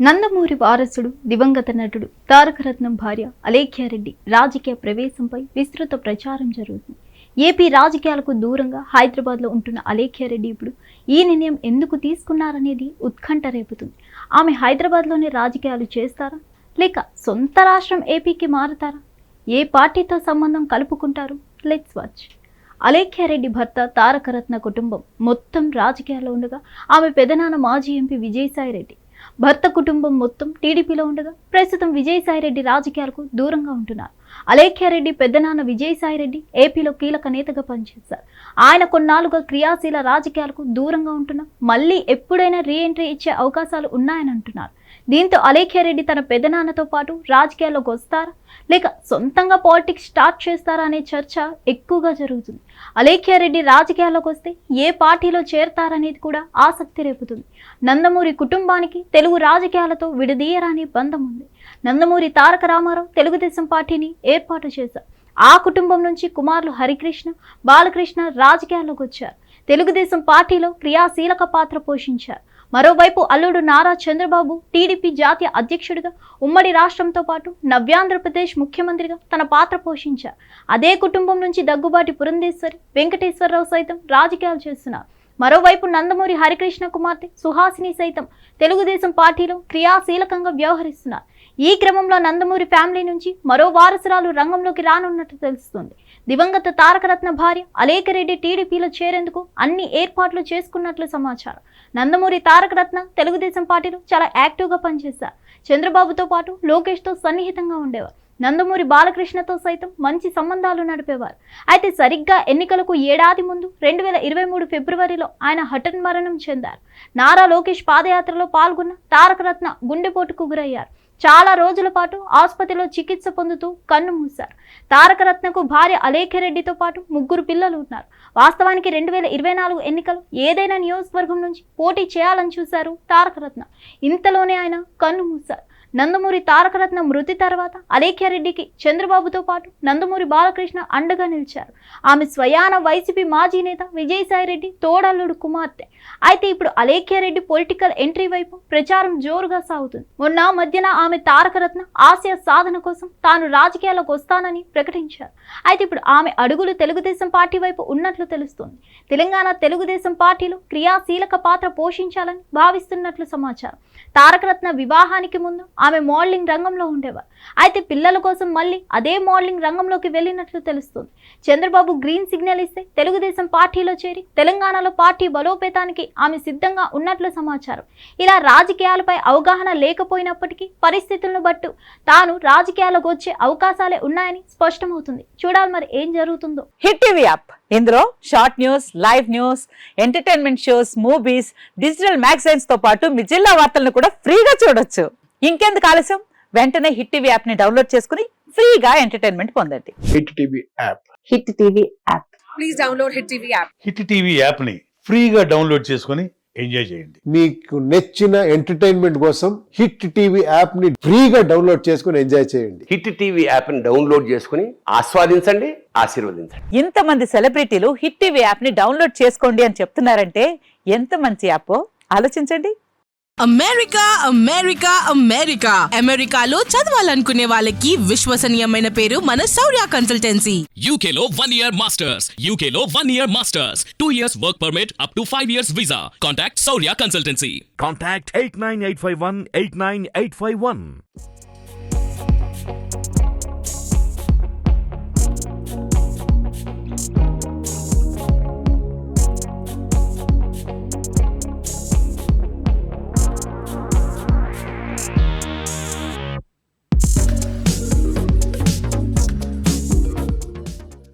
నందమూరి వారసుడు దివంగత నటుడు తారకరత్నం భార్య అలేఖ్యారెడ్డి రాజకీయ ప్రవేశంపై విస్తృత ప్రచారం జరుగుతుంది. ఏపీ రాజకీయాలకు దూరంగా హైదరాబాద్లో ఉంటున్న అలేఖ్యారెడ్డి ఇప్పుడు ఈ నిర్ణయం ఎందుకు తీసుకున్నారనేది ఉత్కంఠ రేపుతుంది. ఆమె హైదరాబాద్లోనే రాజకీయాలు చేస్తారా లేక సొంత రాష్ట్రం ఏపీకి మారుతారా? ఏ పార్టీతో సంబంధం కలుపుకుంటారు? Let's watch. అలేఖ్యారెడ్డి భర్త తారకరత్న కుటుంబం మొత్తం రాజకీయాల్లో ఉండగా ఆమె పెదనాన్న మాజీ ఎంపీ విజయసాయిరెడ్డి భర్త కుటుంబం మొత్తం టీడీపీలో ఉండగా ప్రస్తుతం విజయసాయిరెడ్డి రాజకీయాలకు దూరంగా ఉంటున్నారు. అలేఖ్యారెడ్డి పెద్దనాన్న విజయసాయిరెడ్డి ఏపీలో కీలక నేతగా పనిచేశారు. ఆయన కొన్నాళ్ళుగా క్రియాశీల రాజకీయాలకు దూరంగా ఉంటున్నా మళ్ళీ ఎప్పుడైనా రీఎంట్రీ ఇచ్చే అవకాశాలు ఉన్నాయని అంటున్నారు. దీంతో అలేఖ్యారెడ్డి తన పెద్దనాన్నతో పాటు రాజకీయాల్లోకి వస్తారా లేక సొంతంగా పాలిటిక్స్ స్టార్ట్ చేస్తారా అనే చర్చ ఎక్కువగా జరుగుతుంది. అలేఖ్యారెడ్డి రాజకీయాల్లోకి వస్తే ఏ పార్టీలో చేరతారనేది కూడా ఆసక్తి రేపుతుంది. నందమూరి కుటుంబానికి తెలుగు రాజకీయాలతో విడదీయరాని బంధం ఉంది. నందమూరి తారక రామారావు తెలుగుదేశం పార్టీని ఏర్పాటు చేశారు. ఆ కుటుంబం నుంచి కుమారులు హరికృష్ణ, బాలకృష్ణ రాజకీయాల్లోకి వచ్చారు. తెలుగుదేశం పార్టీలో క్రియాశీలక పాత్ర పోషించారు. మరోవైపు అల్లుడు నారా చంద్రబాబు టీడీపీ జాతీయ అధ్యక్షుడిగా ఉమ్మడి రాష్ట్రంతో పాటు నవ్యాంధ్రప్రదేశ్ ముఖ్యమంత్రిగా తన పాత్ర పోషించారు. అదే కుటుంబం నుంచి దగ్గుబాటి పురంధేశ్వరి, వెంకటేశ్వరరావు సైతం రాజకీయాలు చేస్తున్నారు. మరోవైపు నందమూరి హరికృష్ణ కుమార్తె సుహాసిని సైతం తెలుగుదేశం పార్టీలో క్రియాశీలకంగా వ్యవహరిస్తున్నారు. ఈ క్రమంలో నందమూరి ఫ్యామిలీ నుంచి మరో వారసురాలు రంగంలోకి రానున్నట్టు తెలుస్తుంది. దివంగత తారకరత్న భార్య అలేఖ్యారెడ్డి టీడీపీలో చేరేందుకు అన్ని ఏర్పాట్లు చేసుకున్నట్లు సమాచారం. నందమూరి తారకరత్న తెలుగుదేశం పార్టీలో చాలా యాక్టివ్గా పనిచేశారు. చంద్రబాబుతో పాటు లోకేష్తో సన్నిహితంగా ఉండేవారు. నందమూరి బాలకృష్ణతో సైతం మంచి సంబంధాలు నడిపేవారు. అయితే సరిగ్గా ఎన్నికలకు ఏడాది ముందు 2023 ఫిబ్రవరిలో ఆయన హఠాన్మరణం చెందారు. నారా లోకేష్ పాదయాత్రలో పాల్గొన్న తారకరత్న గుండెపోటుకు గురయ్యారు. చాలా రోజుల పాటు ఆసుపత్రిలో చికిత్స పొందుతూ కన్ను మూశారు. తారకరత్నకు భార్య అలేఖ్యారెడ్డితో పాటు 3 పిల్లలు ఉన్నారు. వాస్తవానికి 2024 ఎన్నికలు ఏదైనా నియోజకవర్గం నుంచి పోటీ చేయాలని చూశారు తారకరత్న. ఇంతలోనే ఆయన కన్ను మూశారు. నందమూరి తారకరత్న మృతి తర్వాత అలేఖ్యారెడ్డికి చంద్రబాబుతో పాటు నందమూరి బాలకృష్ణ అండగా నిలిచారు. ఆమె స్వయాన వైసీపీ మాజీ నేత విజయసాయిరెడ్డి తోడల్లుడు కుమార్తె. అయితే ఇప్పుడు అలేఖ్యారెడ్డి పొలిటికల్ ఎంట్రీ వైపు ప్రచారం జోరుగా సాగుతుంది. మొన్న మధ్యన ఆమె తారకరత్న ఆశయ సాధన కోసం తాను రాజకీయాల్లోకి వస్తానని ప్రకటించారు. అయితే ఇప్పుడు ఆమె అడుగులు తెలుగుదేశం పార్టీ వైపు ఉన్నట్లు తెలుస్తోంది. తెలంగాణ తెలుగుదేశం పార్టీలో క్రియాశీలక పాత్ర పోషించాలని భావిస్తున్నట్లు సమాచారం. తారకరత్న వివాహానికి ముందు ఆమె మోడలింగ్ రంగంలో ఉండేవారు. అయితే పిల్లల కోసం మళ్ళీ అదే మోడలింగ్ రంగంలోకి వెళ్ళినట్లు తెలుస్తుంది. చంద్రబాబు గ్రీన్ సిగ్నల్ ఇస్తే తెలుగుదేశం పార్టీలో చేరి తెలంగాణలో పార్టీ బలోపేతానికి ఆమె సిద్ధంగా ఉన్నట్లు సమాచారం. ఇలా రాజకీయాలపై అవగాహన లేకపోయినప్పటికీ పరిస్థితులను బట్టి తాను రాజకీయాలకు వచ్చే అవకాశాలే ఉన్నాయని స్పష్టమవుతుంది. చూడాలి మరి ఏం జరుగుతుందో. హిట్ టీవీ యాప్, ఇందులో short news, live news, entertainment shows, movies, digital magazines తో పాటు మీ జిల్లా వార్తలను కూడా ఫ్రీగా చూడొచ్చు. ఇంకెందుకు ఆలస్యం, వెంటనే హిట్ టీవీ యాప్ ని డౌన్లోడ్ చేసుకుని ఫ్రీగా ఎంటర్టైన్మెంట్ పొందండి. Hit TV app. Hit TV app. Please download hit TV app. Hit TV app ని ఫ్రీగా డౌన్లోడ్ చేసుకుని ఎంజాయ్ చేయండి. మీకు నచ్చిన ఎంటర్టైన్మెంట్ కోసం హిట్ టీవీ యాప్ ని ఫ్రీగా డౌన్లోడ్ చేసుకుని ఎంజాయ్ చేయండి. హిట్ టీవీ యాప్ ని డౌన్లోడ్ చేసుకుని ఆస్వాదించండి, ఆశీర్వదించండి. ఇంతమంది సెలబ్రిటీలు హిట్ టీవీ యాప్ ని డౌన్లోడ్ చేసుకోండి అని చెప్తున్నారంటే ఎంత మంచి యాప్ ఆలోచించండి. అమెరికా అమెరికా అమెరికా అమెరికాలో చదవాలనుకునే వాళ్ళకి విశ్వసనీయమైన పేరు మన శౌర్య కన్సల్టెన్సీ. UK లో 1 year masters, UK లో 1 year masters, 2 years work permit up to 5 years visa. Contact Saurya Consultancy. Contact 89851 89851.